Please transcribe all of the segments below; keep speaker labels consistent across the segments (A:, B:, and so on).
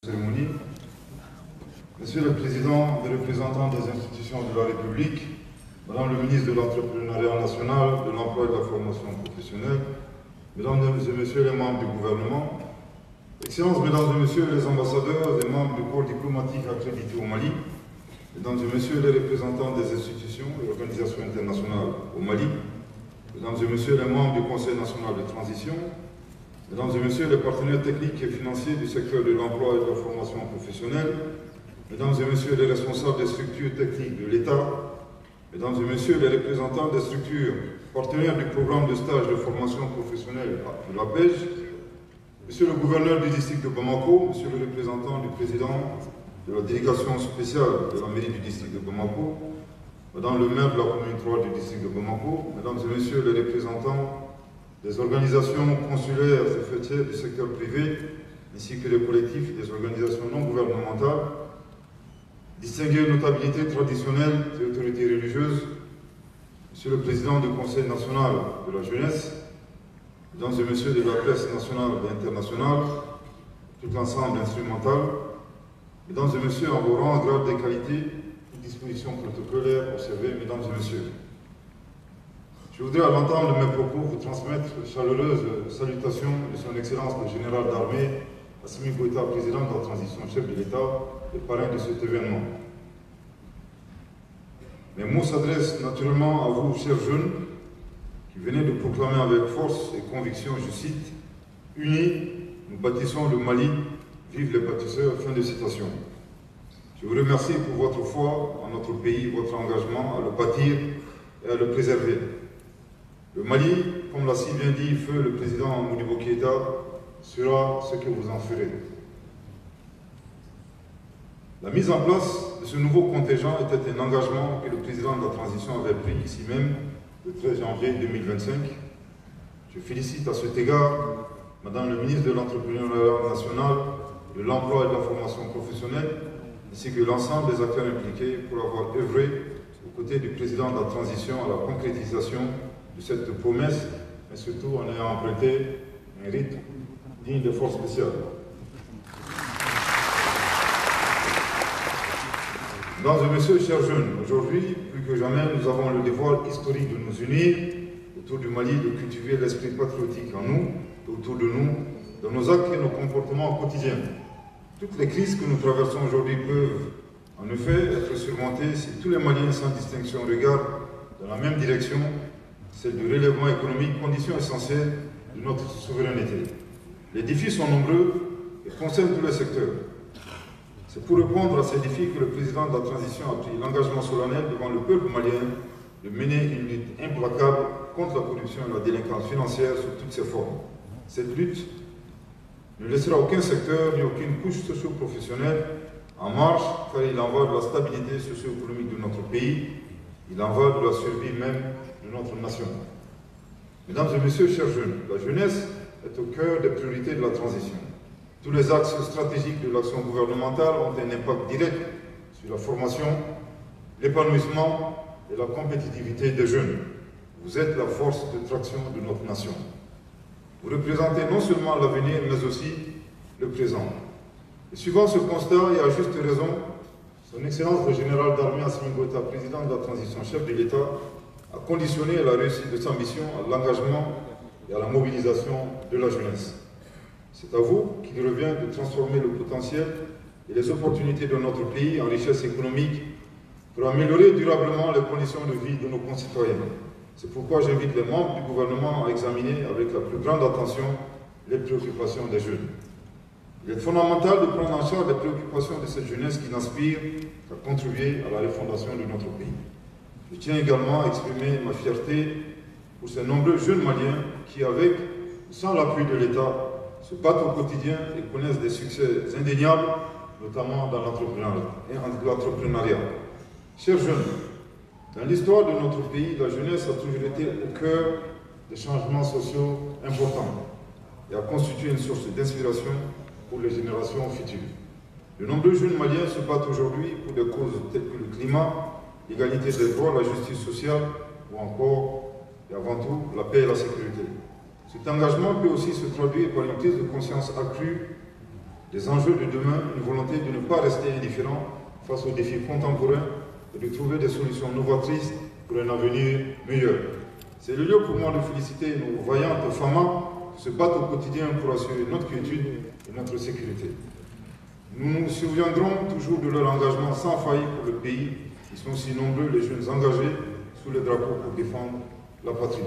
A: Cérémonie. Monsieur le Président des représentants des institutions de la République, Madame le ministre de l'Entrepreneuriat national, de l'Emploi et de la formation professionnelle, Mesdames et Messieurs les membres du gouvernement, Excellences, Mesdames et Messieurs les ambassadeurs et membres du corps diplomatique accrédité au Mali, Mesdames et Messieurs les représentants des institutions et organisations internationales au Mali, Mesdames et Messieurs les membres du Conseil national de transition, Mesdames et Messieurs les partenaires techniques et financiers du secteur de l'emploi et de la formation professionnelle, Mesdames et Messieurs les responsables des structures techniques de l'État, Mesdames et Messieurs les représentants des structures partenaires du programme de stage de formation professionnelle de la PEJ, Monsieur le gouverneur du district de Bamako, Monsieur le représentant du président de la délégation spéciale de la mairie du district de Bamako, Madame le maire de la commune 3 du district de Bamako, Mesdames et Messieurs les représentants des organisations consulaires et fêtières du secteur privé, ainsi que les collectifs des organisations non gouvernementales, distinguées notabilités traditionnelles et autorités religieuses, Monsieur le Président du Conseil national de la jeunesse, Mesdames et Messieurs de la presse nationale et internationale, tout l'ensemble instrumental, Mesdames et Messieurs en vos rangs, grades et qualités, toutes dispositions protocolaires observées, Mesdames et Messieurs. Je voudrais à l'entame de mes propos vous transmettre chaleureuse salutation de son Excellence le Général d'Armée, Assimi Goïta, Président de la transition, chef de l'État et parrain de cet événement. Mes mots s'adressent naturellement à vous, chers jeunes, qui venez de proclamer avec force et conviction, je cite, « Unis, nous bâtissons le Mali, vive les bâtisseurs », fin de citation. Je vous remercie pour votre foi en notre pays, votre engagement à le bâtir et à le préserver. Le Mali, comme l'a si bien dit feu le président Modibo Keïta, sera ce que vous en ferez. La mise en place de ce nouveau contingent était un engagement que le président de la transition avait pris ici même le 13 janvier 2025. Je félicite à cet égard Madame le ministre de l'Entrepreneuriat national, de l'Emploi et de la formation professionnelle, ainsi que l'ensemble des acteurs impliqués pour avoir œuvré aux côtés du président de la transition à la concrétisation de cette promesse, mais surtout en ayant emprunté un rythme digne de forces spéciales. Mesdames et Messieurs, chers jeunes, aujourd'hui, plus que jamais, nous avons le devoir historique de nous unir autour du Mali, de cultiver l'esprit patriotique en nous, autour de nous, dans nos actes et nos comportements quotidiens. Toutes les crises que nous traversons aujourd'hui peuvent, en effet, être surmontées si tous les Maliens, sans distinction, regardent dans la même direction, celle du relèvement économique, condition essentielle de notre souveraineté. Les défis sont nombreux et concernent tous les secteurs. C'est pour répondre à ces défis que le président de la transition a pris l'engagement solennel devant le peuple malien de mener une lutte implacable contre la corruption et la délinquance financière sous toutes ses formes. Cette lutte ne laissera aucun secteur ni aucune couche socio-professionnelle en marche, car il en va de la stabilité socio-économique de notre pays, il en va de la survie même de notre nation. Mesdames et Messieurs, chers jeunes, la jeunesse est au cœur des priorités de la transition. Tous les axes stratégiques de l'action gouvernementale ont un impact direct sur la formation, l'épanouissement et la compétitivité des jeunes. Vous êtes la force de traction de notre nation. Vous représentez non seulement l'avenir, mais aussi le présent. Et suivant ce constat, et à juste raison, Son Excellence le Général d'Armée Assimi Goïta, Président de la transition, chef de l'État, a conditionné la réussite de sa mission à l'engagement et à la mobilisation de la jeunesse. C'est à vous qu'il revient de transformer le potentiel et les opportunités de notre pays en richesse économique pour améliorer durablement les conditions de vie de nos concitoyens. C'est pourquoi j'invite les membres du gouvernement à examiner avec la plus grande attention les préoccupations des jeunes. Il est fondamental de prendre en charge les préoccupations de cette jeunesse qui n'aspire qu'à contribuer à la refondation de notre pays. Je tiens également à exprimer ma fierté pour ces nombreux jeunes Maliens qui, avec ou sans l'appui de l'État, se battent au quotidien et connaissent des succès indéniables, notamment dans l'entrepreneuriat. Chers jeunes, dans l'histoire de notre pays, la jeunesse a toujours été au cœur des changements sociaux importants et a constitué une source d'inspiration pour les générations futures. De nombreux jeunes Maliens se battent aujourd'hui pour des causes telles que le climat, l'égalité des droits, la justice sociale ou encore, et avant tout, la paix et la sécurité. Cet engagement peut aussi se traduire par une prise de conscience accrue des enjeux de demain, une volonté de ne pas rester indifférent face aux défis contemporains et de trouver des solutions novatrices pour un avenir meilleur. C'est le lieu pour moi de féliciter nos vaillantes femmes qui se battent au quotidien pour assurer notre quiétude et notre sécurité. Nous nous souviendrons toujours de leur engagement sans faille pour le pays. Ils sont si nombreux les jeunes engagés sous les drapeaux pour défendre la patrie.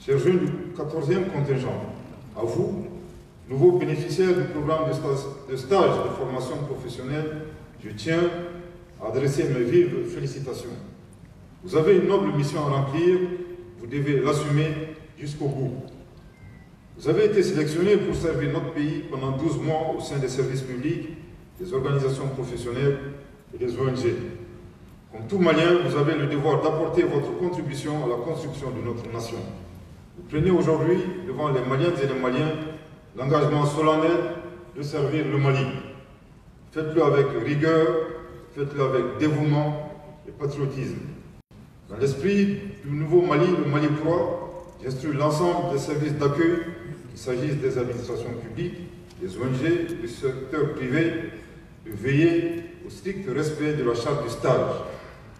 A: Chers jeunes du 14e contingent, à vous, nouveaux bénéficiaires du programme de stage de formation professionnelle, je tiens à adresser mes vives félicitations. Vous avez une noble mission à remplir, vous devez l'assumer jusqu'au bout. Vous avez été sélectionnés pour servir notre pays pendant 12 mois au sein des services publics, des organisations professionnelles et des ONG. Comme tout Malien, vous avez le devoir d'apporter votre contribution à la construction de notre nation. Vous prenez aujourd'hui, devant les Maliennes et les Maliens, l'engagement solennel de servir le Mali. Faites-le avec rigueur, faites-le avec dévouement et patriotisme. Dans l'esprit du nouveau Mali, le Mali Pro, j'instruis l'ensemble des services d'accueil, qu'il s'agisse des administrations publiques, des ONG, du secteur privé, de veiller au strict respect de la charte du stage,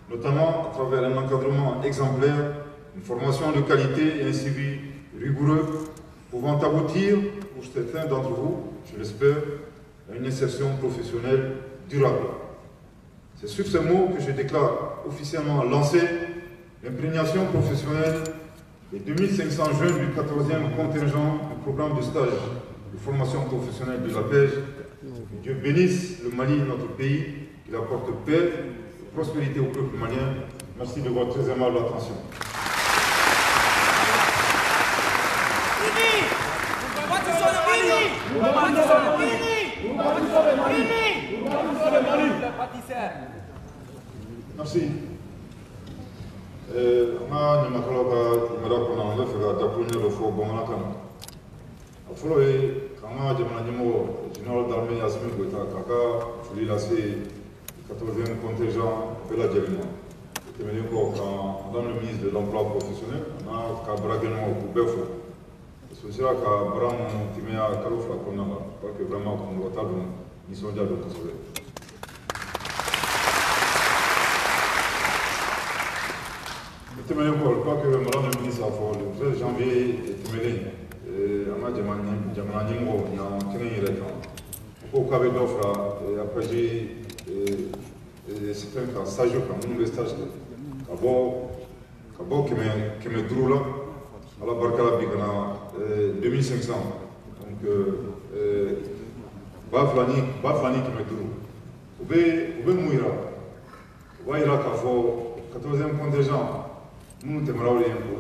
A: notamment à travers un encadrement exemplaire, une formation de qualité et un suivi rigoureux, pouvant aboutir, pour certains d'entre vous, je l'espère, à une insertion professionnelle durable. C'est sur ces mots que je déclare officiellement lancée l'imprégnation professionnelle des 2500 jeunes du 14e contingent du programme de stage de formation professionnelle de la PEJ. Que Dieu bénisse le Mali, notre pays, qu'il apporte paix et prospérité au peuple malien. Merci de votre très aimable attention. Merci. Nga nyamakalo ka imara kona nga fega tapunye lo fo bongana kana. Afolo e kanga jamana nyimo général d'armée Yasmin Goita kaka fuli la se 14e contingent de la Djelma. Temeli ko ka madame le ministre de l'emploi professionnel na ka brageno ku befo. Sosira ka bram timea kalofla kona la parce que vraiment ko ngota dum mission dia do kosobe. Je crois que Madame le ministre a fait le 13 janvier Témélé, on a Jamana Nimo, il y a un train irrétant. Au cas d'offre, après j'ai certains cas stagiaires comme nous les stages. Kabo qui me droule là, à la Barcala Bigana 2500. Donc, Baflani qui me droule. Vous pouvez mourir. Vous voyez là qu'il faut 14e contingent. Nous sommes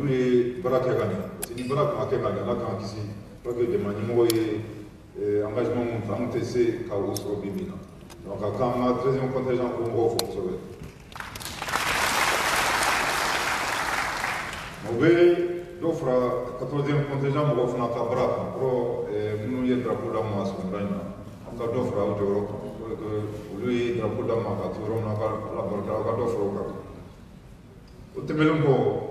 A: les baraka gagné. C'est une baraka qui a gagné là quand ici, parce que des maniements et engagement montant c'est chaos au bimina. Donc quand on a 13e contingent pour moi faut sauver. Mauvais l'offre 14e contingent pour faire notre baraka pour nous y drapeau d'amma sur Brahima. On a d'offre à Europe que lui drapeau d'amma quand tu rentres la baraka d'offre au cas. Otemelongo,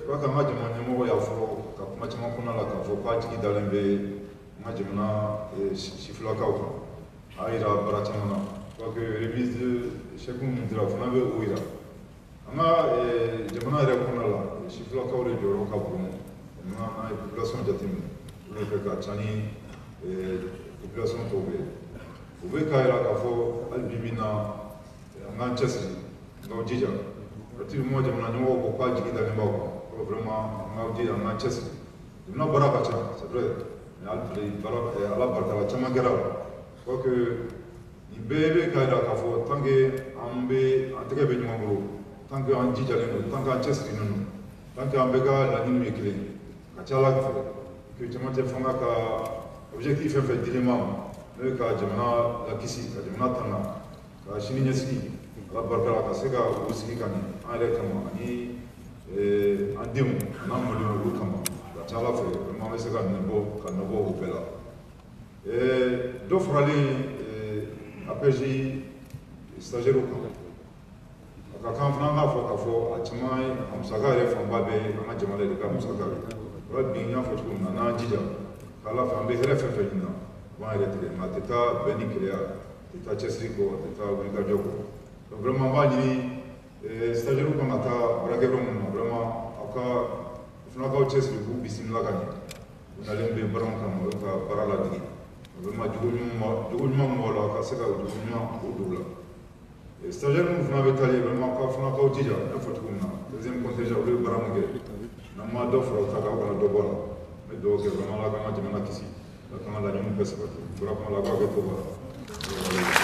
A: paka maji manyamo ya furo, maji makuna la kafo pati kidalembe, maji mana shifla kauka, aira barachana, paka remise de chacun de la flambe ouira. Anga jamana rekuna la shifla kaure joro kabuno, anga population jatim, le peka chani population tobe. Uve kaira kafo albimina anga chesri, ngojija. Tout le monde a dit que pas de vraiment, on a dit en Manchester. On a baraka, c'est vrai. Mais à la baraka, c'est un garab. Parce que il bébé kaira kafo, tant que ambe, entre les gens, tant que on dit jaleno, tant que Manchester non, tant que ambega la ligne éclairée. Kachala que tu m'as fait que objectif est fait dilemma. Le cas jamana la kisi, jamana tana, ka shini nyasi. La barka ka se ka usigi kani an yɛrɛ kama ani an denw n'an mɔdenw olu kama ka ca ala fɛ vraiment an bɛ se ka nɔbɔ o bɛɛ la dɔ faralen APJ stagiaire kan a ka kan fana an k'a fɔ k'a fɔ a caman a musaka yɛrɛ fanba bɛ an ka jamana de ka musaka ye o la bi n y'a fɔ cogo min na n'an jija k'ala fɛ an bɛ hɛrɛ fɛn fɛn ɲini na bon yɛrɛ ma tɛ taa bɛn ni keleya tɛ taa cɛsiri kɔ tɛ taa wulikajɔ kɔ donc vraiment n b'a ɲini stagiaire kan ka taa baarakɛyɔrɔ minnu na vraiment aw ka fana k'aw cɛsiri k'u bisimila ka ɲɛ u nalen bɛ baaraw kama o ye ka baara ladege vraiment jogo ɲuman min b'aw la ka se ka jogo ɲuman o don la stagiaire minnu fana bɛ taali vraiment ka fana k'aw jija n y'a fɔ cogo min na deuxième contingent olu ye baara min kɛ n'an ma dɔ fara u ta kan aw kana dɔ bɔ a la n bɛ dugawu kɛ vraiment ala k'an ka jamana kisi ala k'an ka laɲiniw bɛɛ sabati o tora kuma la k'aw kɛ to bara